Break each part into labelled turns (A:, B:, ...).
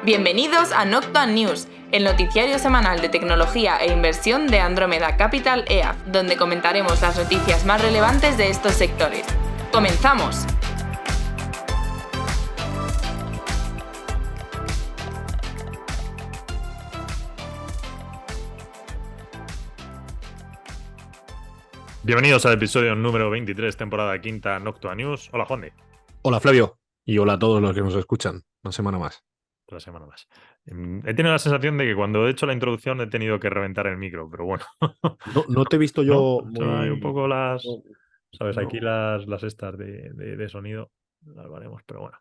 A: Bienvenidos a Noctua News, el noticiario semanal de tecnología e inversión de Andromeda Capital EAF, donde comentaremos las noticias más relevantes de estos sectores. ¡Comenzamos!
B: Bienvenidos al episodio número 23, temporada quinta, Noctua News. Hola, Juan de.
C: Hola, Flavio. Y hola a todos los que nos escuchan. Una semana más.
B: Otra semana más. He tenido la sensación de que cuando he hecho la introducción he tenido que reventar el micro, pero bueno.
C: No te he visto yo
B: ¿No? Hay un
C: muy...
B: poco las,
C: no,
B: ¿sabes? Aquí
C: no.
B: las estas de sonido las haremos, pero bueno.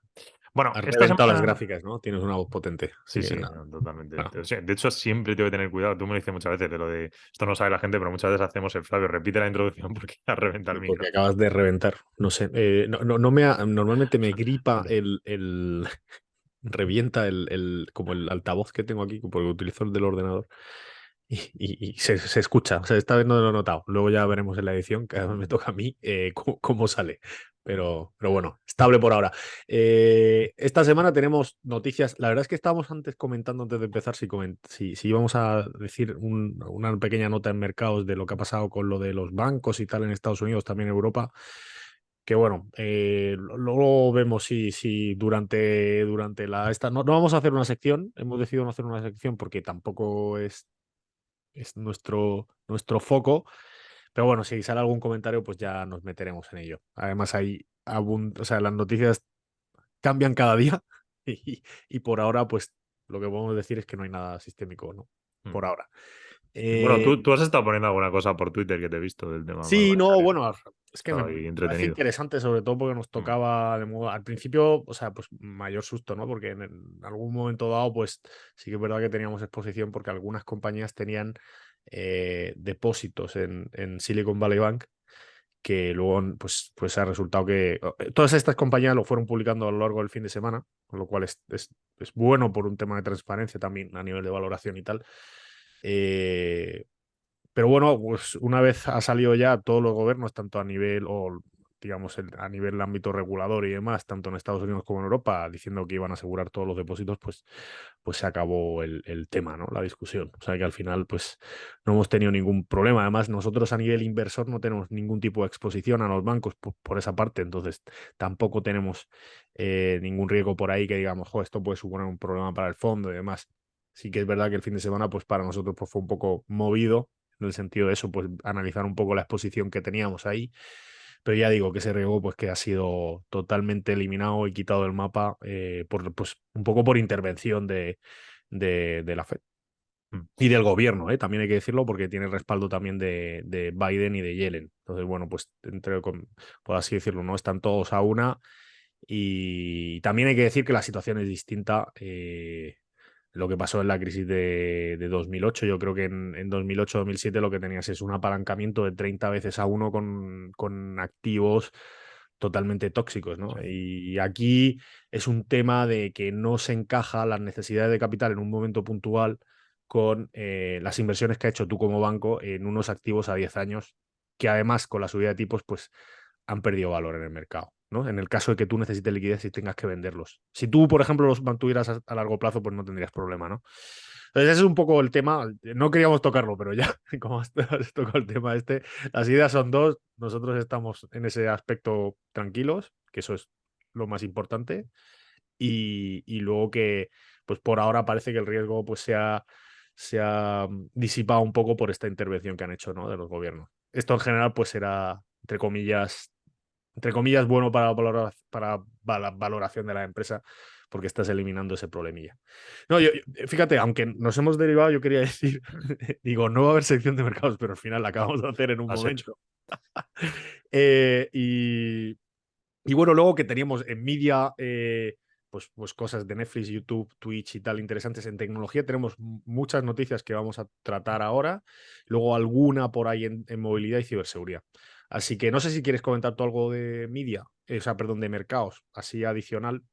B: Bueno,
C: Has
B: esta
C: reventado las
B: semana...
C: gráficas, ¿no? Tienes una voz potente.
B: Sí,
C: Así que
B: sí,
C: nada.
B: no, totalmente.
C: Bueno,
B: O sea, de hecho, siempre tengo que tener cuidado. Tú me lo dices muchas veces de lo de... Esto no sabe la gente, pero muchas veces hacemos el Flavio. Repite la introducción porque has reventado el micro.
C: porque acabas de reventar. No sé. Normalmente me gripa el revienta como el altavoz que tengo aquí, porque utilizo el del ordenador. Y se escucha. O sea, esta vez no lo he notado. Luego ya veremos en la edición, que además me toca a mí, cómo sale. Pero bueno, estable por ahora. Esta semana tenemos noticias. La verdad es que estábamos antes comentando, antes de empezar, si íbamos a decir una pequeña nota en mercados de lo que ha pasado con lo de los bancos y tal en Estados Unidos, también en Europa. Que bueno, luego vemos si durante no vamos a hacer una sección. Hemos decidido no hacer una sección porque tampoco es nuestro foco. Pero bueno, si sale algún comentario, pues ya nos meteremos en ello. Además, o sea, las noticias cambian cada día y por ahora, pues lo que podemos decir es que no hay nada sistémico, ¿no?
B: Mm.
C: Por ahora.
B: Bueno, tú has estado poniendo alguna cosa por Twitter que te he visto del tema más
C: Sí, no,
B: bancario.
C: bueno, es que
B: Estaba
C: me
B: ahí
C: parece
B: entretenido.
C: interesante, sobre todo porque nos
B: Mm.
C: tocaba de modo, al principio, o sea, pues mayor susto, ¿no? Porque en algún momento dado, pues sí que es verdad que teníamos exposición porque algunas compañías tenían depósitos en Silicon Valley Bank, que luego pues ha resultado que todas estas compañías lo fueron publicando a lo largo del fin de semana, con lo cual es bueno por un tema de transparencia también a nivel de valoración y tal. Pero bueno, pues una vez ha salido ya todos los gobiernos, tanto a nivel, o digamos, a nivel ámbito regulador y demás, tanto en Estados Unidos como en Europa, diciendo que iban a asegurar todos los depósitos, pues se acabó el tema, ¿no? La discusión. O sea que al final, pues no hemos tenido ningún problema. Además, nosotros a nivel inversor no tenemos ningún tipo de exposición a los bancos por esa parte, entonces tampoco tenemos ningún riesgo por ahí que digamos, jo, esto puede suponer un problema para el fondo y demás. Sí que es verdad que el fin de semana, pues para nosotros pues, fue un poco movido en el sentido de eso, pues analizar un poco la exposición que teníamos ahí. Pero ya digo que ese riesgo pues que ha sido totalmente eliminado y quitado del mapa pues un poco por intervención de la Fed.
B: Mm.
C: Y del gobierno, también hay que decirlo, porque tiene respaldo también de Biden y de Yellen. Entonces, bueno, pues por así decirlo, ¿no? Están todos a una. Y también hay que decir que la situación es distinta. Lo que pasó en la crisis de 2008, yo creo que en 2008-2007 lo que tenías es un apalancamiento de 30 veces a uno con activos totalmente tóxicos, ¿no?
B: Sí.
C: Y aquí es un tema de que no se encaja las necesidades de capital en un momento puntual con las inversiones que ha hecho tú como banco en unos activos a 10 años que además con la subida de tipos pues han perdido valor en el mercado, ¿no? En el caso de que tú necesites liquidez y tengas que venderlos. Si tú, por ejemplo, los mantuvieras a largo plazo, pues no tendrías problema, ¿no? Entonces ese es un poco el tema. No queríamos tocarlo, pero ya, como has tocado el tema este, las ideas son dos. Nosotros estamos en ese aspecto tranquilos, que eso es lo más importante. Y luego que, pues por ahora parece que el riesgo pues se ha disipado un poco por esta intervención que han hecho, ¿no? De los gobiernos. Esto en general pues será, entre comillas, bueno para la valoración de la empresa porque estás eliminando ese problemilla. No, fíjate, aunque nos hemos derivado, yo quería decir, digo, no va a haber sección de mercados, pero al final la acabamos de hacer en un
B: Has hecho.
C: momento. Y bueno, luego que teníamos en media, pues cosas de Netflix, YouTube, Twitch y tal interesantes en tecnología, tenemos muchas noticias que vamos a tratar ahora, luego alguna por ahí en movilidad y ciberseguridad. Así que no sé si quieres comentar tú algo de media, o sea, perdón, de mercados, así adicional,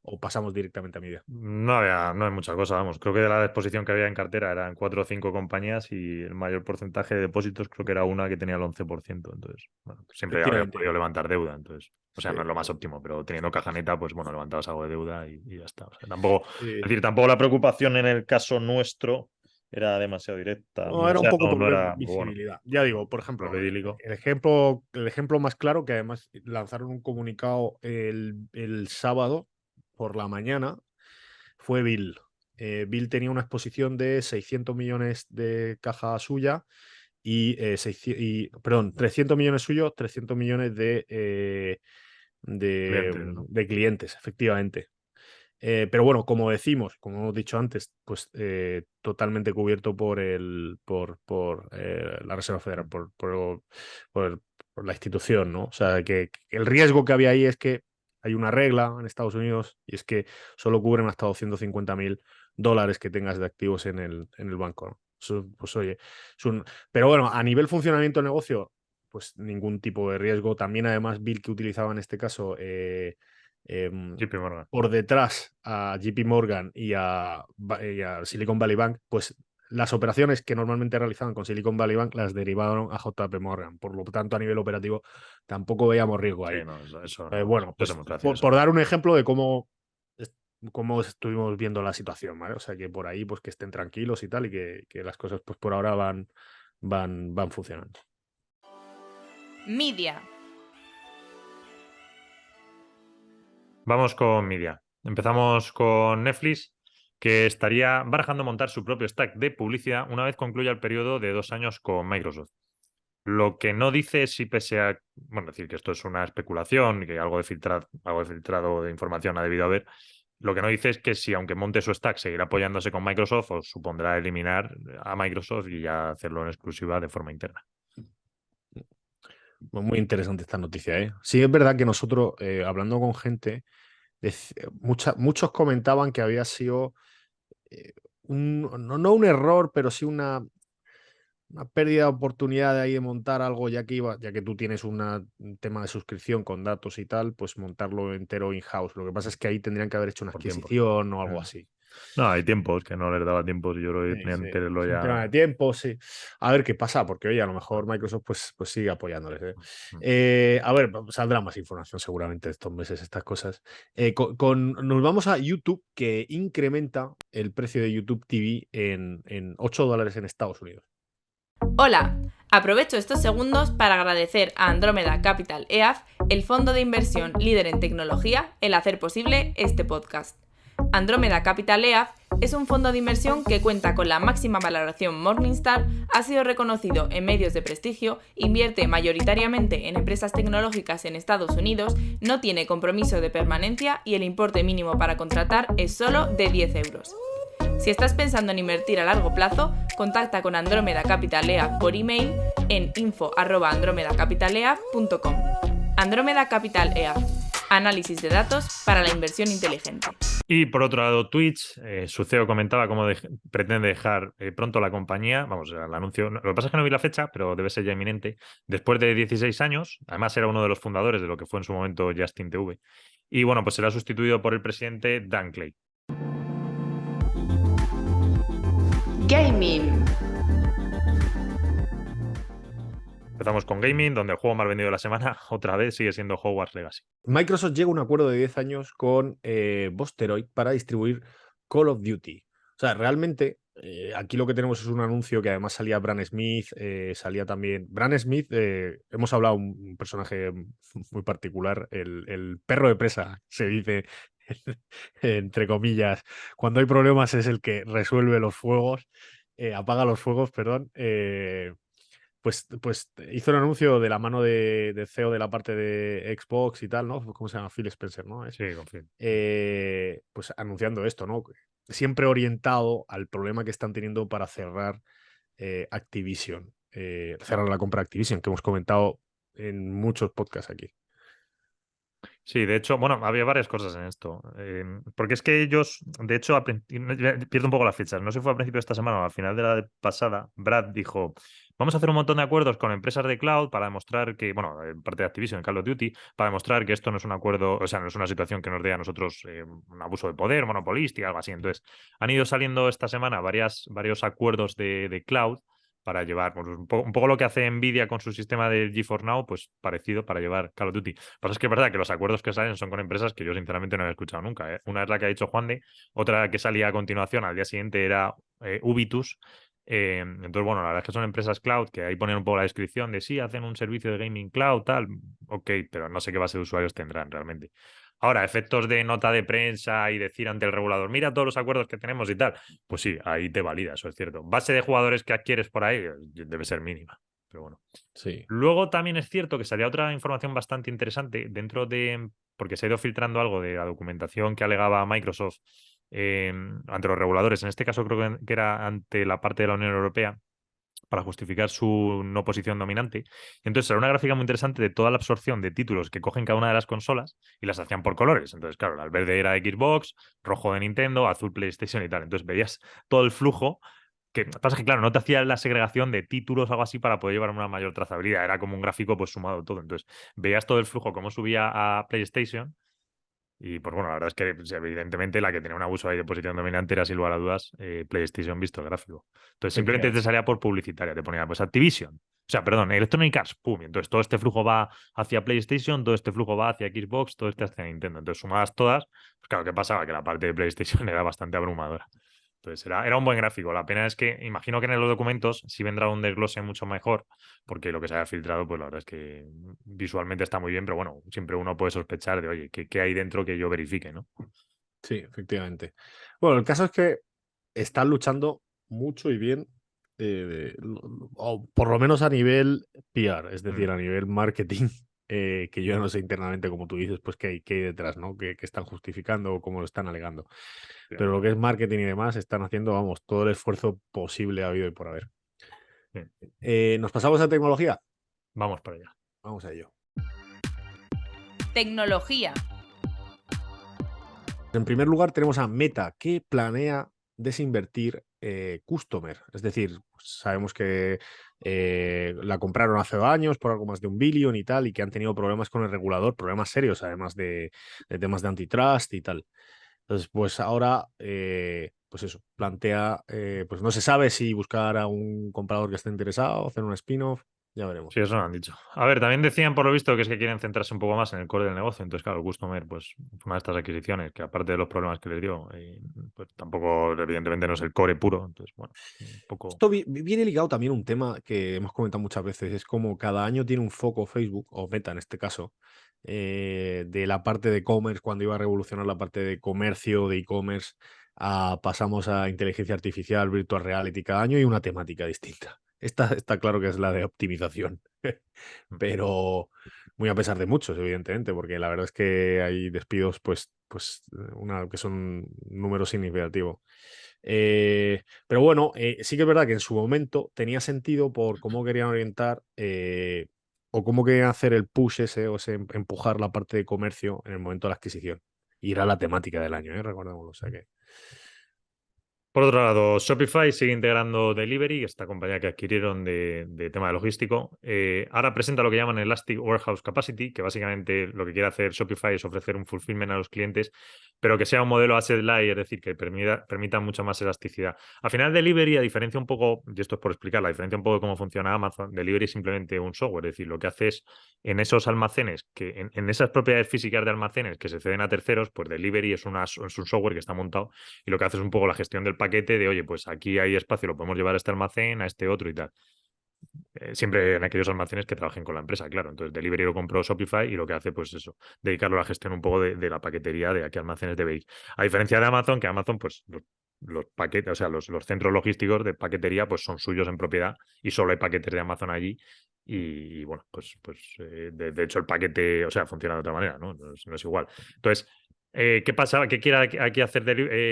C: o pasamos directamente a media.
B: No hay mucha cosa, vamos. Creo que de la exposición que había en cartera eran 4 o 5 compañías y el mayor porcentaje de depósitos creo que era una que tenía el 11%. Entonces, bueno, siempre habría
C: Efectivamente.
B: podido levantar deuda. Entonces, o sea,
C: Sí.
B: no es lo más óptimo, pero teniendo caja neta, pues bueno, levantabas algo de deuda y ya está. O sea, tampoco, es
C: Eh,
B: decir, tampoco la preocupación en el caso nuestro era demasiado directa.
C: no,
B: O
C: era un
B: sea,
C: poco por
B: no
C: ver
B: era, pues bueno,
C: visibilidad. Ya digo, por
B: no
C: ejemplo,
B: lo idílico.
C: el ejemplo más claro, que además lanzaron un comunicado el sábado por la mañana, fue Bill. Bill tenía una exposición de 600 millones de caja suya perdón, 300 millones suyos, 300 millones
B: Clientes, ¿no?
C: de clientes, efectivamente. Pero bueno, como decimos, como hemos dicho antes, pues totalmente cubierto por la Reserva Federal, por la institución, ¿no? O sea, que el riesgo que había ahí es que hay una regla en Estados Unidos y es que solo cubren hasta $250.000 que tengas de activos en el banco, ¿no? Pues oye, pero bueno, a nivel funcionamiento del negocio, pues ningún tipo de riesgo. También además Bill que utilizaba en este caso
B: JP Morgan.
C: por detrás a JP Morgan y a Silicon Valley Bank, pues las operaciones que normalmente realizaban con Silicon Valley Bank las derivaron a JP Morgan. Por lo tanto, a nivel operativo tampoco veíamos riesgo
B: Sí,
C: ahí.
B: no, eso
C: Bueno,
B: es
C: pues
B: democracia.
C: por dar un ejemplo de cómo estuvimos viendo la situación, ¿vale? O sea, que por ahí, pues que estén tranquilos y tal, y que las cosas, pues por ahora van funcionando.
A: Media.
B: Vamos con Media. Empezamos con Netflix, que estaría barajando montar su propio stack de publicidad una vez concluya el periodo de 2 años con Microsoft. Lo que no dice es si pese a, bueno, decir que esto es una especulación y que algo de filtrado de información ha debido haber, lo que no dice es que si aunque monte su stack seguirá apoyándose con Microsoft o supondrá eliminar a Microsoft y ya hacerlo en exclusiva de forma interna.
C: Muy interesante esta noticia, ¿eh? Sí, es verdad que nosotros, hablando con gente, muchos comentaban que había sido no un error, pero sí una pérdida de oportunidad de ahí de montar algo, ya que tú tienes un tema de suscripción con datos y tal, pues montarlo entero in-house. Lo que pasa es que ahí tendrían que haber hecho una
B: Por tiempos.
C: adquisición o algo así.
B: No, hay tiempos que no les daba tiempos y yo creo que
C: Sí,
B: tenían
C: sí.
B: que tenerlo
C: Es un
B: ya.
C: tema de tiempo, sí. A ver qué pasa, porque oye, a lo mejor Microsoft pues sigue apoyándoles. ¿Eh?
B: Mm.
C: A ver, saldrá más información seguramente estos meses, estas cosas. Nos vamos a YouTube, que incrementa el precio de YouTube TV en $8 en Estados Unidos.
A: Hola, aprovecho estos segundos para agradecer a Andrómeda Capital EAF, el fondo de inversión líder en tecnología, el hacer posible este podcast. Andrómeda Capital EAF es un fondo de inversión que cuenta con la máxima valoración Morningstar, ha sido reconocido en medios de prestigio, invierte mayoritariamente en empresas tecnológicas en Estados Unidos, no tiene compromiso de permanencia y el importe mínimo para contratar es solo de 10 euros. Si estás pensando en invertir a largo plazo, contacta con Andrómeda Capital EAF por email en info@andromedacapitalEAF.com. Andrómeda Capital EAF. Análisis de datos para la inversión inteligente.
B: Y por otro lado, Twitch, su CEO comentaba cómo pretende dejar pronto la compañía. Vamos, el anuncio. Lo que pasa es que no vi la fecha, pero debe ser ya inminente. Después de 16 años, además era uno de los fundadores de lo que fue en su momento Justin TV. Y bueno, pues será sustituido por el presidente Dan Clay.
A: Gaming.
B: Empezamos con gaming, donde el juego más vendido de la semana otra vez sigue siendo Hogwarts Legacy.
C: Microsoft llega a un acuerdo de 10 años con Bosteroid para distribuir Call of Duty. O sea, realmente aquí lo que tenemos es un anuncio que además salía Bran Smith, salía también Bran Smith, hemos hablado un personaje muy particular, el perro de presa, se dice entre comillas, cuando hay problemas es el que resuelve los fuegos, apaga los fuegos, perdón. Pues hizo un anuncio de la mano de CEO de la parte de Xbox y tal, ¿no? ¿Cómo se llama? Phil Spencer, ¿no?
B: Sí, confío.
C: Pues anunciando esto, ¿no? Siempre orientado al problema que están teniendo para cerrar Activision, cerrar la compra de Activision, que hemos comentado en muchos podcasts aquí.
B: Sí, de hecho, bueno, había varias cosas en esto. Porque es que ellos, de hecho, pierdo un poco las fichas. No sé si fue a principio de esta semana o al final de la pasada, Brad dijo, vamos a hacer un montón de acuerdos con empresas de cloud para demostrar que, bueno, parte de Activision, en Call of Duty, para demostrar que esto no es un acuerdo, o sea, no es una situación que nos dé a nosotros un abuso de poder, monopolística, algo así. Entonces, han ido saliendo esta semana varios acuerdos de cloud para llevar, pues, un poco lo que hace Nvidia con su sistema de GeForce Now, pues parecido para llevar Call of Duty. Pero es que es verdad que los acuerdos que salen son con empresas que yo sinceramente no he escuchado nunca, ¿eh? Una es la que ha dicho Juan de, otra que salía a continuación al día siguiente era Ubitus. Entonces, bueno, la verdad es que son empresas cloud que ahí ponen un poco la descripción de sí, hacen un servicio de gaming cloud, tal, ok, pero no sé qué base de usuarios tendrán realmente. Ahora, efectos de nota de prensa y decir ante el regulador, mira todos los acuerdos que tenemos y tal, pues sí, ahí te valida, eso es cierto. Base de jugadores que adquieres por ahí debe ser mínima, pero bueno.
C: Sí.
B: Luego también es cierto que salía otra información bastante interesante dentro de, porque se ha ido filtrando algo de la documentación que alegaba Microsoft ante los reguladores. En este caso creo que era ante la parte de la Unión Europea para justificar su no posición dominante. Entonces era una gráfica muy interesante de toda la absorción de títulos que cogen cada una de las consolas y las hacían por colores. Entonces, claro, el verde era Xbox, rojo de Nintendo, azul PlayStation y tal. Entonces veías todo el flujo. Que pasa que, claro, no te hacía la segregación de títulos o algo así para poder llevar una mayor trazabilidad. Era como un gráfico pues sumado todo. Entonces, veías todo el flujo, cómo subía a PlayStation. Y pues bueno, la verdad es que pues, evidentemente la que tenía un abuso ahí de posición dominante era sin lugar a dudas PlayStation visto el gráfico. Entonces simplemente te salía por publicitaria, te ponía pues Activision. O sea, perdón, Electronic Arts, pum. Y entonces todo este flujo va hacia PlayStation, todo este flujo va hacia Xbox, todo este hacia Nintendo. Entonces sumadas todas, pues claro, ¿qué pasaba? Que la parte de PlayStation era bastante abrumadora. Entonces era un buen gráfico. La pena es que imagino que en los documentos sí vendrá un desglose mucho mejor, porque lo que se haya filtrado, pues la verdad es que visualmente está muy bien, pero bueno, siempre uno puede sospechar de, oye, ¿qué hay dentro que yo verifique, ¿no?
C: Sí, efectivamente. Bueno, el caso es que están luchando mucho y bien, o por lo menos a nivel PR, es decir, a nivel marketing, que yo no sé internamente, como tú dices, pues qué hay detrás, ¿no? ¿Qué están justificando o cómo lo están alegando?
B: Sí.
C: Pero lo que es marketing y demás, están haciendo, vamos, todo el esfuerzo posible habido y por haber.
B: Sí.
C: ¿Nos pasamos a tecnología?
B: Vamos para allá.
C: Vamos a ello.
A: Tecnología.
C: En primer lugar, tenemos a Meta, que planea desinvertir Customer. Es decir, pues, sabemos que la compraron hace 2 años por algo más de 1 billón y tal, y que han tenido problemas con el regulador, problemas serios, además de temas de antitrust y tal. Entonces, pues ahora, pues eso, plantea, pues no se sabe si buscar a un comprador que esté interesado, hacer un spin-off, ya veremos.
B: Sí, eso lo han dicho. A ver, también decían por lo visto que es que quieren centrarse un poco más en el core del negocio. Entonces, claro, Customer, pues fue una de estas adquisiciones que aparte de los problemas que les dio, pues tampoco, evidentemente, no es el core puro. Entonces, bueno, un poco.
C: Esto viene ligado también a un tema que hemos comentado muchas veces, es como cada año tiene un foco Facebook, o Meta en este caso, de la parte de e-commerce, cuando iba a revolucionar la parte de comercio, de e-commerce, pasamos a inteligencia artificial, virtual reality, cada año hay una temática distinta. Esta está claro que es la de optimización, pero muy a pesar de muchos, evidentemente, porque la verdad es que hay despidos, pues que son un número significativo. Pero bueno, sí que es verdad que en su momento tenía sentido por cómo querían orientar o cómo querían hacer el push ese o ese empujar la parte de comercio en el momento de la adquisición. Y era la temática del año, recordémoslo. O sea que
B: Por otro lado, Shopify sigue integrando Delivery, esta compañía que adquirieron de tema de logístico. Ahora presenta lo que llaman Elastic Warehouse Capacity, que básicamente lo que quiere hacer Shopify es ofrecer un fulfillment a los clientes, pero que sea un modelo asset light, es decir, que permita mucha más elasticidad. Al final, Delivery, a diferencia un poco, y esto es por explicar, la diferencia un poco de cómo funciona Amazon, Delivery es simplemente un software, es decir, lo que hace es en esos almacenes, en esas propiedades físicas de almacenes que se ceden a terceros, pues Delivery es un software que está montado y lo que hace es un poco la gestión del paquete de, oye, pues aquí hay espacio, lo podemos llevar a este almacén, a este otro y tal. Siempre en aquellos almacenes que trabajen con la empresa, claro. Entonces, Delivery lo compró Shopify y lo que hace, pues eso, dedicarlo a la gestión un poco de la paquetería de a qué almacenes debe ir. A diferencia de Amazon, que Amazon, pues los paquetes, o sea, los centros logísticos de paquetería, pues son suyos en propiedad y solo hay paquetes de Amazon allí. Y bueno, de hecho el paquete, o sea, funciona de otra manera, ¿no? No es igual. Entonces, ¿qué pasa? ¿Qué quiere aquí hacer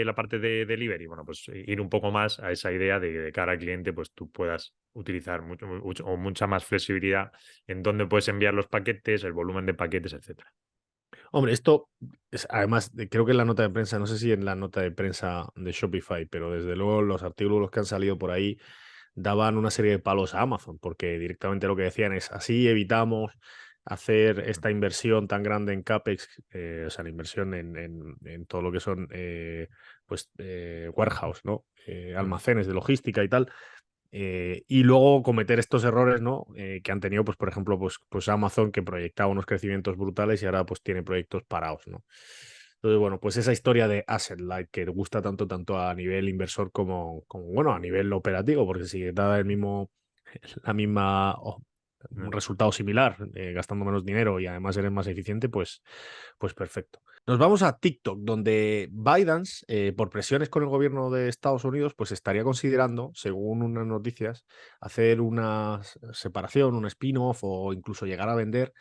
B: la parte de delivery? Bueno, pues ir un poco más a esa idea de cara al cliente, pues tú puedas utilizar mucha más flexibilidad en dónde puedes enviar los paquetes, el volumen de paquetes, etcétera.
C: Hombre, esto es, además, creo que en la nota de prensa, no sé si en la nota de prensa de Shopify, pero desde luego los artículos que han salido por ahí daban una serie de palos a Amazon, porque directamente lo que decían es, así evitamos hacer esta inversión tan grande en CAPEX, o sea, la inversión en todo lo que son warehouse, ¿no? Almacenes de logística y tal, y luego cometer estos errores, ¿no? Que han tenido, pues, por ejemplo, pues Amazon, que proyectaba unos crecimientos brutales y ahora pues tiene proyectos parados, ¿no? Entonces, bueno, pues esa historia de asset light que gusta tanto a nivel inversor como bueno, a nivel operativo, porque si te da la misma un resultado similar, gastando menos dinero y además eres más eficiente, pues perfecto. Nos vamos a TikTok, donde ByteDance, por presiones con el gobierno de Estados Unidos, pues estaría considerando, según unas noticias, hacer una separación, un spin-off o incluso llegar a vender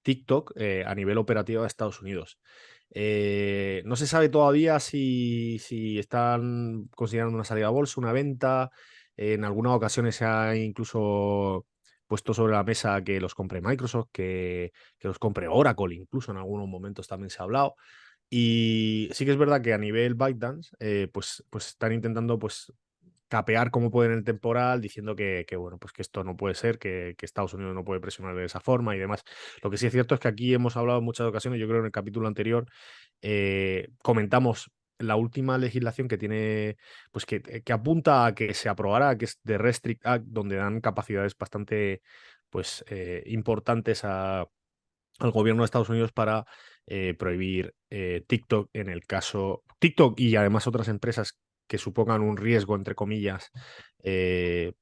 C: TikTok a nivel operativo de Estados Unidos. No se sabe todavía si están considerando una salida a bolsa, una venta. En algunas ocasiones se ha incluso puesto sobre la mesa que los compre Microsoft, que los compre Oracle, incluso en algunos momentos también se ha hablado. Y sí que es verdad que a nivel ByteDance, pues están intentando pues capear como pueden el temporal, diciendo bueno, pues que esto no puede ser, que Estados Unidos no puede presionar de esa forma y demás. Lo que sí es cierto es que aquí hemos hablado en muchas ocasiones, yo creo en el capítulo anterior, comentamos la última legislación que tiene, pues que apunta a que se aprobará, que es de Restrict Act, donde dan capacidades bastante pues importantes al gobierno de Estados Unidos para prohibir TikTok en el caso TikTok y además otras empresas que supongan un riesgo, entre comillas,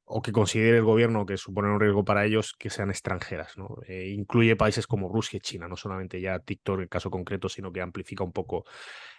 C: o que considere el gobierno que suponen un riesgo para ellos, que sean extranjeras, ¿no? Incluye países como Rusia y China, no solamente ya TikTok en el caso concreto, sino que amplifica un poco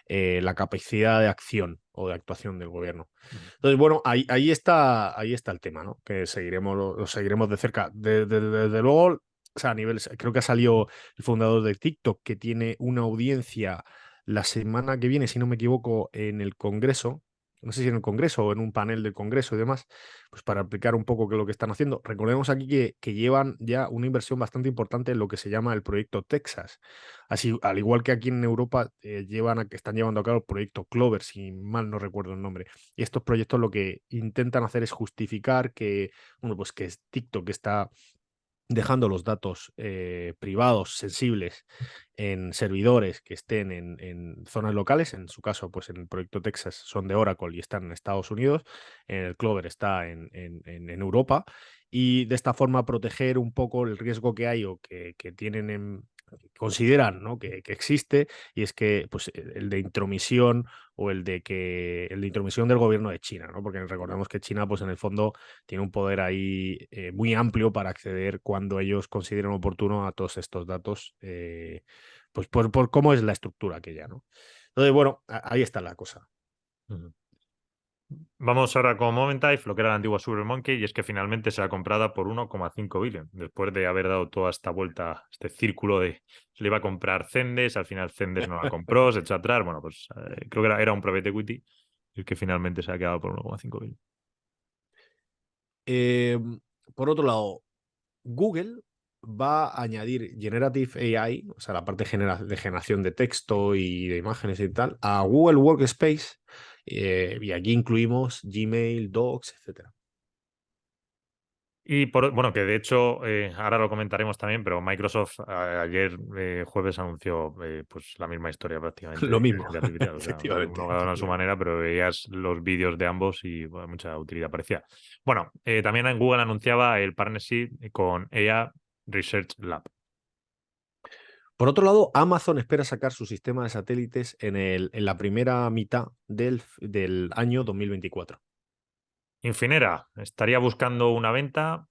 C: la capacidad de acción o de actuación del gobierno. Entonces, bueno, ahí está el tema, ¿no? Que lo seguiremos de cerca. Desde luego, o sea, a nivel, creo que ha salido el fundador de TikTok, que tiene una audiencia la semana que viene, si no me equivoco, en el Congreso. No sé si en el Congreso o en un panel del Congreso y demás, pues para explicar un poco qué es lo que están haciendo. Recordemos aquí que llevan ya una inversión bastante importante en lo que se llama el proyecto Texas. Así, al igual que aquí en Europa, están llevando a cabo el proyecto Clover, si mal no recuerdo el nombre. Y estos proyectos lo que intentan hacer es justificar que, bueno, pues que TikTok está dejando los datos privados sensibles en servidores que estén en zonas locales. En su caso, pues en el proyecto Texas son de Oracle y están en Estados Unidos. En el Clover está en Europa. Y de esta forma proteger un poco el riesgo que hay o que tienen consideran, ¿no? que existe, y es que pues el de intromisión o el de intromisión del gobierno de China, ¿no? Porque recordemos que China, pues en el fondo tiene un poder ahí muy amplio para acceder cuando ellos consideren oportuno a todos estos datos, pues por cómo es la estructura aquella, ¿no? Entonces, bueno, ahí está la cosa.
B: Vamos ahora con Momentide, lo que era la antigua SuperMonkey, y es que finalmente se ha comprada por 1,5 billion, después de haber dado toda esta vuelta, este círculo de se le iba a comprar Zendesk, al final Zendesk no la compró, se echó atrás, bueno, pues creo que era un private equity, el que finalmente se ha quedado por 1,5 billion.
C: Por otro lado, Google va a añadir Generative AI, o sea, la parte de generación de texto y de imágenes y tal, a Google Workspace, y aquí incluimos Gmail, Docs, etcétera.
B: Y bueno, que de hecho, ahora lo comentaremos también, pero Microsoft ayer jueves anunció pues la misma historia prácticamente
C: Lo
B: de
C: mismo,
B: inteligencia artificial. O sea,
C: efectivamente.
B: uno cada uno a su manera, pero veías los vídeos de ambos y bueno, mucha utilidad parecía. Bueno, también en Google anunciaba el partnership con AI Research Lab.
C: Por otro lado, Amazon espera sacar su sistema de satélites en la primera mitad del año 2024.
B: Infinera estaría buscando una venta.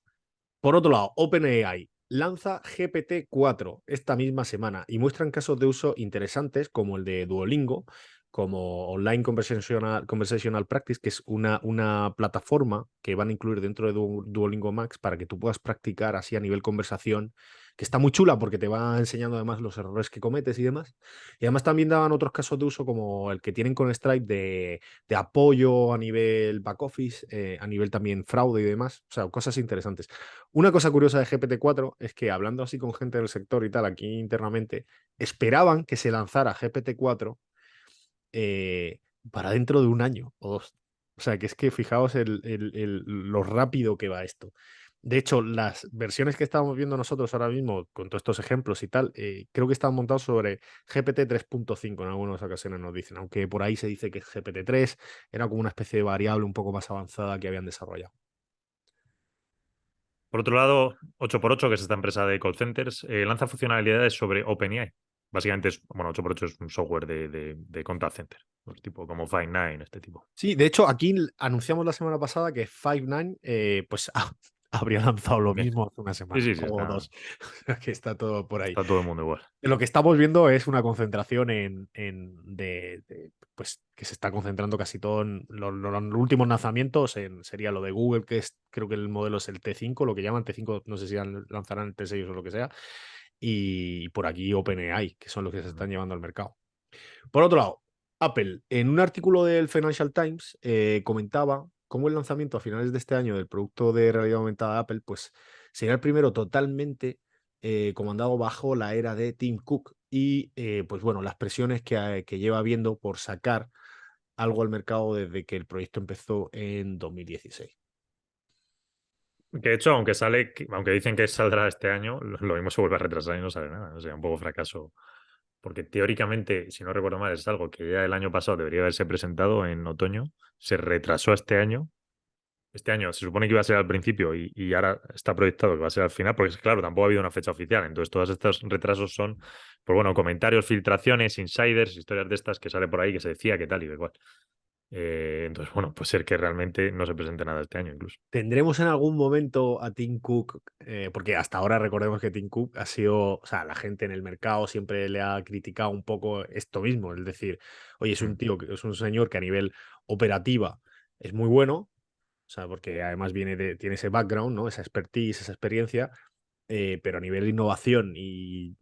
C: Por otro lado, OpenAI lanza GPT-4 esta misma semana y muestran casos de uso interesantes como el de Duolingo, como Online Conversational Practice, que es una plataforma que van a incluir dentro de Duolingo Max para que tú puedas practicar así a nivel conversación que está muy chula porque te va enseñando además los errores que cometes y demás. Y además también daban otros casos de uso como el que tienen con Stripe de apoyo a nivel back office, a nivel también fraude y demás. O sea, cosas interesantes. Una cosa curiosa de GPT-4 es que hablando así con gente del sector y tal, aquí internamente, esperaban que se lanzara GPT-4 para dentro de un año o dos. O sea, que es que fijaos lo rápido que va esto. De hecho, las versiones que estamos viendo nosotros ahora mismo, con todos estos ejemplos y tal, creo que están montados sobre GPT 3.5 en algunas ocasiones nos dicen, aunque por ahí se dice que GPT-3 era como una especie de variable un poco más avanzada que habían desarrollado.
B: Por otro lado, 8x8, que es esta empresa de call centers, lanza funcionalidades sobre OpenAI. Básicamente es, bueno, 8x8 es un software de contact center, pues tipo como Five9, este tipo.
C: Sí, de hecho, aquí anunciamos la semana pasada que Five9 pues habría lanzado lo
B: También.
C: mismo hace una
B: Sí,
C: semana
B: sí, sí,
C: o dos. O sea, que está todo por ahí.
B: está todo el mundo igual.
C: Lo que estamos viendo es una concentración pues que se está concentrando casi todo en los últimos lanzamientos, sería lo de Google, que es, creo que el modelo es el T5, lo que llaman T5, no sé si lanzarán el T6 o lo que sea, y por aquí OpenAI, que son los que se están llevando al mercado. Por otro lado, Apple, en un artículo del Financial Times, comentaba cómo el lanzamiento a finales de este año del producto de realidad aumentada de Apple, pues sería el primero totalmente comandado bajo la era de Tim Cook y, pues bueno, las presiones que lleva habiendo por sacar algo al mercado desde que el proyecto empezó en 2016.
B: Que de hecho, aunque dicen que saldrá este año, lo mismo se vuelve a retrasar y no sale nada. O sea, un poco fracaso. Porque teóricamente, si no recuerdo mal, es algo que ya el año pasado debería haberse presentado en otoño. Se retrasó este año. Este año se supone que iba a ser al principio y ahora está proyectado que va a ser al final, porque claro, tampoco ha habido una fecha oficial. Entonces, todos estos retrasos son, pues bueno, comentarios, filtraciones, insiders, historias de estas que sale por ahí que se decía que tal y que cual. Entonces, bueno, puede ser que realmente no se presente nada este año incluso.
C: ¿Tendremos en algún momento a Tim Cook? Porque hasta ahora recordemos que Tim Cook ha sido, o sea, la gente en el mercado siempre le ha criticado un poco esto mismo, es decir, oye, es un tío, es un señor que a nivel operativa es muy bueno, o sea, porque además tiene ese background, ¿no? Esa expertise, esa experiencia, pero a nivel de innovación y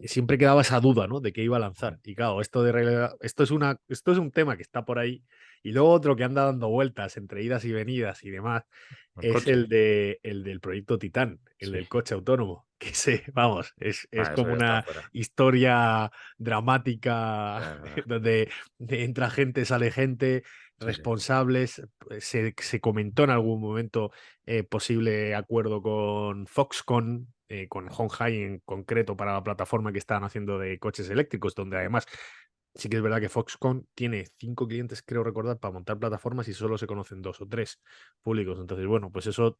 C: siempre quedaba esa duda, ¿no? De qué iba a lanzar. Y claro, esto es un tema que está por ahí. Y luego otro que anda dando vueltas entre idas y venidas y demás
B: El
C: es
B: coche.
C: el del proyecto Titán, el
B: Sí.
C: del coche autónomo. Que vamos, es
B: Eso
C: como
B: ya está
C: una
B: fuera.
C: historia dramática
B: Ya,
C: donde entra gente, sale gente,
B: sí, sí.
C: responsables. Se comentó en algún momento posible acuerdo con Foxconn, con Honhai en concreto para la plataforma que están haciendo de coches eléctricos, donde además sí que es verdad que Foxconn tiene 5 clientes, creo recordar, para montar plataformas y solo se conocen 2 o 3 públicos. Entonces, bueno, pues eso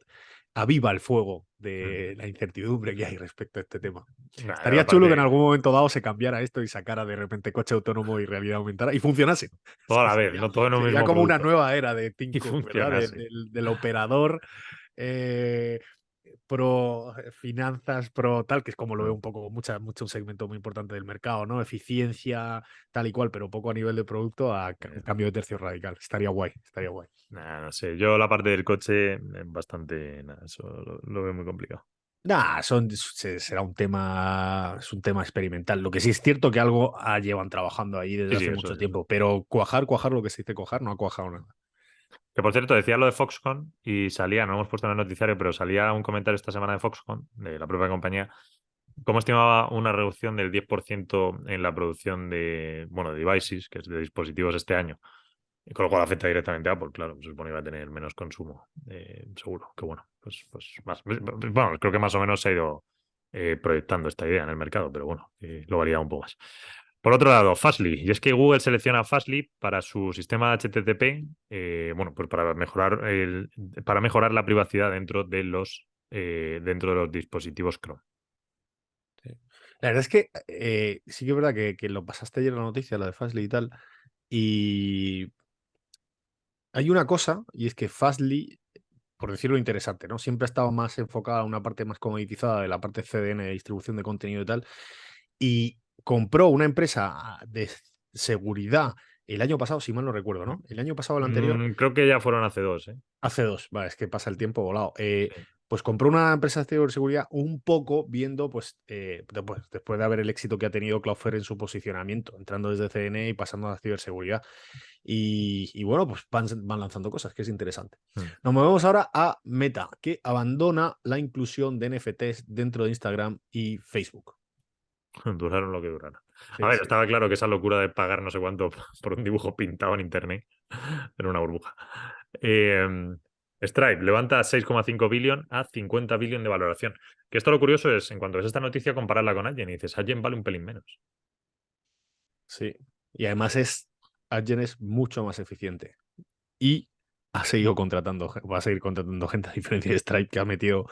C: aviva el fuego de la incertidumbre que hay respecto a este tema.
B: Nah,
C: Estaría chulo que en
B: aparte,
C: algún momento dado se cambiara esto y sacara de repente coche autónomo y realidad aumentada y funcionase. O
B: toda
C: sea,
B: la vez,
C: sería,
B: no todo en un
C: sería
B: mismo
C: como una
B: producto.
C: nueva era de Tim
B: Y
C: Cook, ¿verdad?
B: funcionase.
C: Del operador eh, pro finanzas, pro tal, que es como lo veo un poco mucho un segmento muy importante del mercado, ¿no? Eficiencia, tal y cual, pero poco a nivel de producto, un cambio de tercio radical. Estaría guay, estaría guay.
B: Nah, no sé. Yo la parte del coche, bastante. Nah, eso lo veo muy complicado.
C: Nah, será es un tema experimental. Lo que sí es cierto que algo llevan trabajando ahí desde
B: Sí, sí,
C: hace
B: eso
C: mucho
B: es.
C: tiempo, pero cuajar lo que se dice cuajar, no ha cuajado nada.
B: Que por cierto, decía lo de Foxconn y salía, no lo hemos puesto en el noticiario, pero salía un comentario esta semana de Foxconn, de la propia compañía, cómo estimaba una reducción del 10% en la producción de, bueno, de devices, que es de dispositivos este año. Y con lo cual afecta directamente a Apple, claro, se supone que va a tener menos consumo, seguro. Que bueno, pues más. Bueno, creo que más o menos se ha ido proyectando esta idea en el mercado, pero bueno, lo varía un poco más. Por otro lado, Fastly. Y es que Google selecciona Fastly para su sistema HTTP, bueno, pues para mejorar la privacidad dentro de los dispositivos Chrome.
C: Sí. La verdad es que sí que es verdad que lo pasaste ayer en la noticia, la de Fastly y tal, y hay una cosa, y es que Fastly, por decirlo interesante, ¿no? Siempre ha estado más enfocada a una parte más comoditizada de la parte CDN de distribución de contenido y tal, y compró una empresa de seguridad el año pasado, si mal no recuerdo, ¿no? El año pasado o el anterior,
B: Creo que ya fueron hace dos, ¿eh?
C: hace dos, vale, es que pasa el tiempo volado.
B: Sí.
C: pues compró una empresa de ciberseguridad un poco viendo, pues, después de haber el éxito que ha tenido Cloudflare en su posicionamiento, entrando desde CNE y pasando a la ciberseguridad. Y bueno, pues van lanzando cosas, que es interesante. Nos movemos ahora a Meta, que abandona la inclusión de NFTs dentro de Instagram y Facebook.
B: Duraron lo que duraron.
C: Sí,
B: A ver,
C: sí.
B: estaba claro que esa locura de pagar no sé cuánto por un dibujo pintado en internet era una burbuja. Stripe levanta 6,5 billion a 50 billion de valoración. Que esto lo curioso es, en cuanto ves esta noticia, compararla con Adyen y dices, Adyen vale un pelín menos.
C: Sí. Y además Adyen es mucho más eficiente. Y ha seguido contratando, va a seguir contratando gente a diferencia de Stripe, que ha metido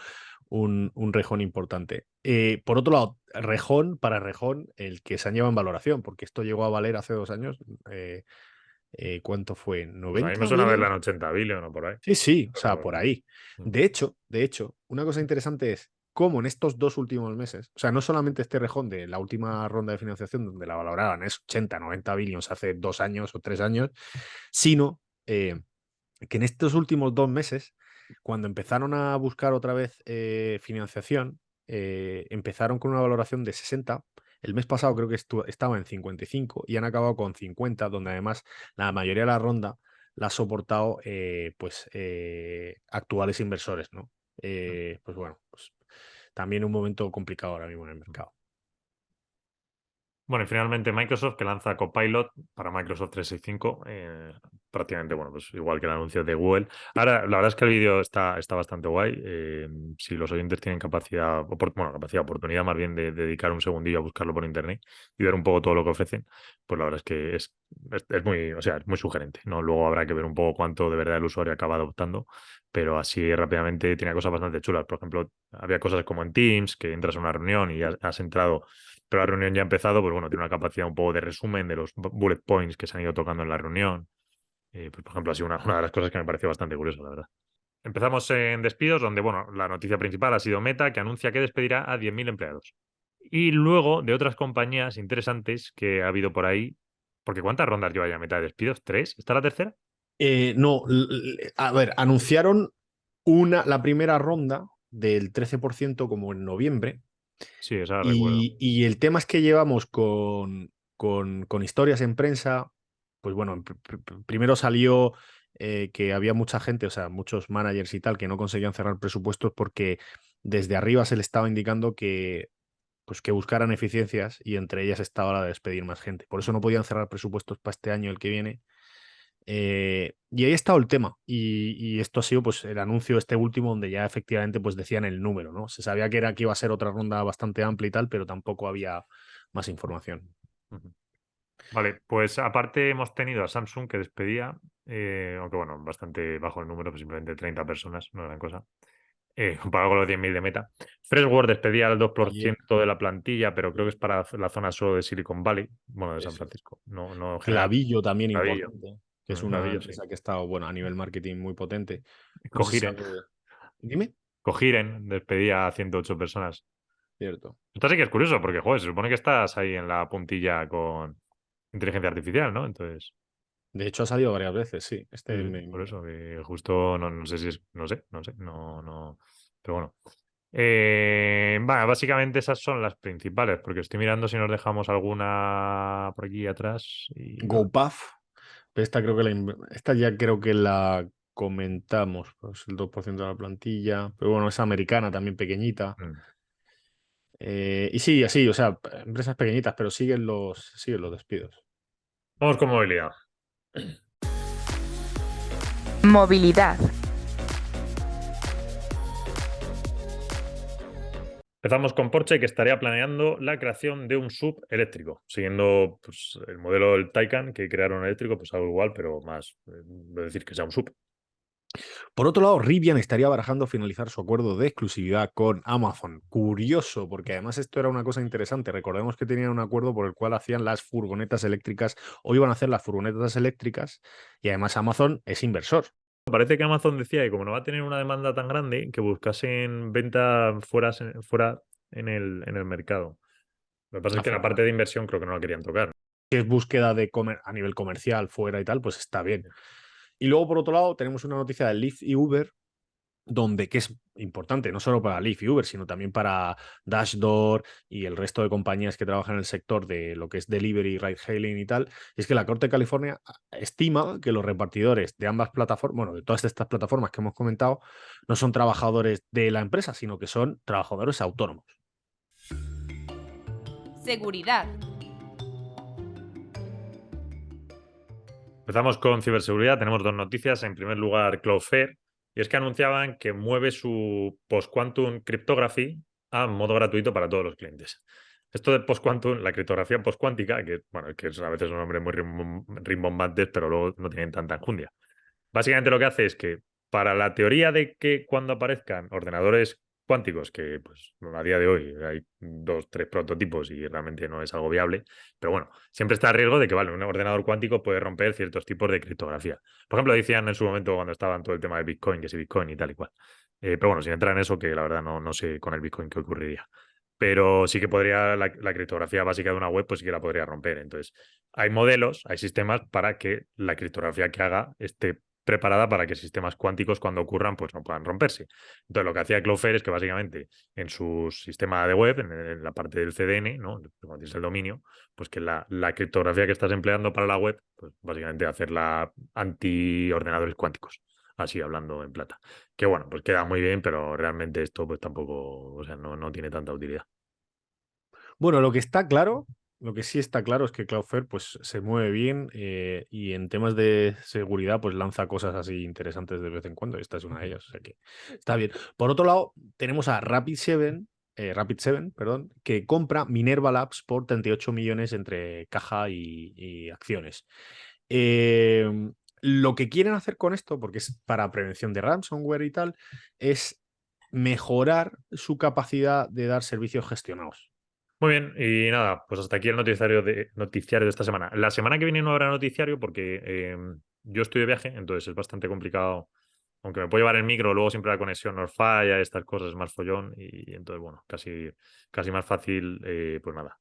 C: un rejón importante. Por otro lado, para rejón, el que se han llevado en valoración, porque esto llegó a valer hace 2 años. ¿Cuánto fue?
B: Pues a mí me
C: ¿90
B: suena verla
C: billion?
B: en 80 billion o por ahí.
C: Sí, sí, o sea,
B: Pero,
C: por ahí.
B: mm,
C: De hecho, una cosa interesante es cómo en estos 2 últimos meses, o sea, no solamente este rejón de la última ronda de financiación donde la valoraban es 80, 90 billions hace 2 años o 3 años, sino que en estos últimos 2 meses, cuando empezaron a buscar otra vez financiación, empezaron con una valoración de 60. El mes pasado creo que estaba en 55 y han acabado con 50, donde además la mayoría de la ronda la ha soportado actuales inversores, ¿no? Pues bueno, pues también un momento complicado ahora mismo en el mercado.
B: Bueno, y finalmente Microsoft, que lanza Copilot para Microsoft 365, prácticamente, bueno, pues igual que el anuncio de Google. Ahora, la verdad es que el vídeo está bastante guay. Si los oyentes tienen capacidad, oportunidad más bien de dedicar un segundillo a buscarlo por internet y ver un poco todo lo que ofrecen, pues la verdad es que es muy, o sea, es muy sugerente, ¿no? Luego habrá que ver un poco cuánto de verdad el usuario acaba adoptando, pero así rápidamente tiene cosas bastante chulas. Por ejemplo, había cosas como en Teams, que entras a una reunión y has entrado, pero la reunión ya ha empezado, pues bueno, tiene una capacidad un poco de resumen de los bullet points que se han ido tocando en la reunión. Pues, por ejemplo, ha sido una de las cosas que me pareció bastante curiosa, la verdad. Empezamos en despidos, donde, bueno, la noticia principal ha sido Meta, que anuncia que despedirá a 10.000 empleados. Y luego de otras compañías interesantes que ha habido por ahí, porque ¿cuántas rondas lleva ya Meta de despidos? ¿3? ¿Está la tercera?
C: No, a ver, anunciaron la primera ronda del 13% como en noviembre.
B: Sí, esa la recuerdo.
C: Y el tema es que llevamos con historias en prensa, pues bueno, primero salió que había mucha gente, o sea, muchos managers y tal, que no conseguían cerrar presupuestos porque desde arriba se le estaba indicando pues que buscaran eficiencias y entre ellas estaba la de despedir más gente. Por eso no podían cerrar presupuestos para este año, el que viene. Y ahí ha estado el tema. Y esto ha sido pues el anuncio este último donde ya efectivamente pues decían el número, ¿no? Se sabía que iba a ser otra ronda bastante amplia y tal, pero tampoco había más información.
B: Ujú. Vale, pues aparte hemos tenido a Samsung que despedía, aunque bueno, bastante bajo el número, pues simplemente 30 personas, no gran cosa. Comparado con los 10.000 de Meta. Freshworks despedía al 2% de la plantilla, pero creo que es para la zona solo de Silicon Valley, bueno, de San
C: Eso.
B: Francisco, no en general.
C: Clavillo también
B: Clavillo.
C: importante, que es una
B: Clavillo, sí.
C: empresa que ha estado, bueno, a nivel marketing muy potente. No sé si
B: Cogiren.
C: Dime.
B: Cogiren despedía a 108 personas.
C: Cierto.
B: Esto sí que es curioso, porque, joder, se supone que estás ahí en la puntilla con inteligencia artificial, ¿no? Entonces,
C: De hecho, ha salido varias veces, sí.
B: sí, sí, por eso, que justo no sé si es, no sé, no, pero bueno. Básicamente esas son las principales, porque estoy mirando si nos dejamos alguna por aquí atrás. Y no.
C: GoPuff. Esta ya creo que la comentamos, pues el 2% de la plantilla, pero bueno, es americana también pequeñita.
B: Mm.
C: Y sí, así, o sea, empresas pequeñitas, pero siguen los despidos.
B: Vamos con movilidad.
A: Movilidad.
B: Empezamos con Porsche, que estaría planeando la creación de un sub eléctrico, siguiendo pues, el modelo del Taycan que crearon eléctrico, pues algo igual, pero más, es decir, que sea un sub.
C: Por otro lado, Rivian estaría barajando finalizar su acuerdo de exclusividad con Amazon. Curioso, porque además esto era una cosa interesante. Recordemos que tenían un acuerdo por el cual hacían las furgonetas eléctricas o iban a hacer las furgonetas eléctricas y además Amazon es inversor.
B: Parece que Amazon decía que como no va a tener una demanda tan grande, que buscasen venta fuera en el mercado. Lo que pasa es que la parte de inversión creo que no la querían tocar.
C: Si es búsqueda a nivel comercial fuera y tal, pues está bien. Y luego, por otro lado, tenemos una noticia de Lyft y Uber que es importante no solo para Lyft y Uber, sino también para Dashdor y el resto de compañías que trabajan en el sector de lo que es delivery, ride-hailing y tal, es que la Corte de California estima que los repartidores de ambas plataformas, bueno, de todas estas plataformas que hemos comentado, no son trabajadores de la empresa, sino que son trabajadores autónomos.
A: Seguridad.
B: Empezamos con ciberseguridad. Tenemos dos noticias. En primer lugar, Cloudflare. Y es que anunciaban que mueve su post-quantum cryptography a modo gratuito para todos los clientes. Esto de post-quantum, la criptografía post-cuántica, que, bueno, que es a veces un nombre muy rimbombantes, pero luego no tienen tanta enjundia. Básicamente lo que hace es que para la teoría de que cuando aparezcan ordenadores cuánticos, que pues a día de hoy hay 2, 3 prototipos y realmente no es algo viable, pero bueno, siempre está el riesgo de que, vale, un ordenador cuántico puede romper ciertos tipos de criptografía. Por ejemplo, decían en su momento cuando estaban todo el tema de Bitcoin, que si Bitcoin y tal y cual. Pero bueno, sin entrar en eso, que la verdad no sé con el Bitcoin qué ocurriría. Pero sí que podría, la criptografía básica de una web, pues sí que la podría romper. Entonces, hay modelos, hay sistemas para que la criptografía que haga esté preparada para que sistemas cuánticos cuando ocurran pues no puedan romperse. Entonces lo que hacía Cloudflare es que básicamente en su sistema de web, en la parte del CDN, ¿no? Cuando tienes el dominio, pues que la criptografía que estás empleando para la web, pues básicamente hacerla anti-ordenadores cuánticos, así hablando en plata. Que bueno, pues queda muy bien, pero realmente esto pues tampoco, o sea, no tiene tanta utilidad.
C: Bueno, lo que sí está claro es que Cloudflare pues, se mueve bien y en temas de seguridad pues lanza cosas así interesantes de vez en cuando. Esta es una de ellas, o sea que está bien. Por otro lado, tenemos a Rapid7, perdón, que compra Minerva Labs por 38 millones entre caja y acciones. Lo que quieren hacer con esto, porque es para prevención de ransomware y tal, es mejorar su capacidad de dar servicios gestionados.
B: Muy bien, y nada, pues hasta aquí el noticiario de esta semana. La semana que viene no habrá noticiario porque yo estoy de viaje, entonces es bastante complicado. Aunque me puedo llevar el micro, luego siempre la conexión nos falla, estas cosas es más follón y entonces, bueno, casi más fácil, pues nada,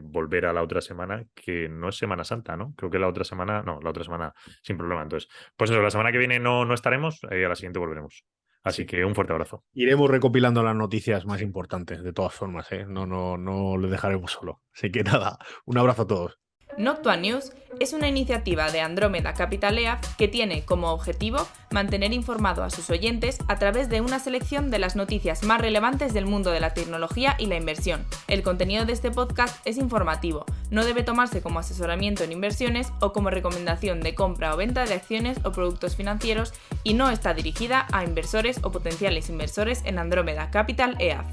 B: volver a la otra semana, que no es Semana Santa, ¿no? Creo que la otra semana sin problema. Entonces, pues eso, la semana que viene no estaremos, a la siguiente volveremos. Así
C: Sí.
B: que un fuerte abrazo.
C: Iremos recopilando las noticias más importantes, de todas formas, ¿eh? No le dejaremos solo. Así que nada, un abrazo a todos.
A: Noctua News es una iniciativa de Andrómeda Capital EAF que tiene como objetivo mantener informado a sus oyentes a través de una selección de las noticias más relevantes del mundo de la tecnología y la inversión. El contenido de este podcast es informativo, no debe tomarse como asesoramiento en inversiones o como recomendación de compra o venta de acciones o productos financieros y no está dirigida a inversores o potenciales inversores en Andrómeda Capital EAF.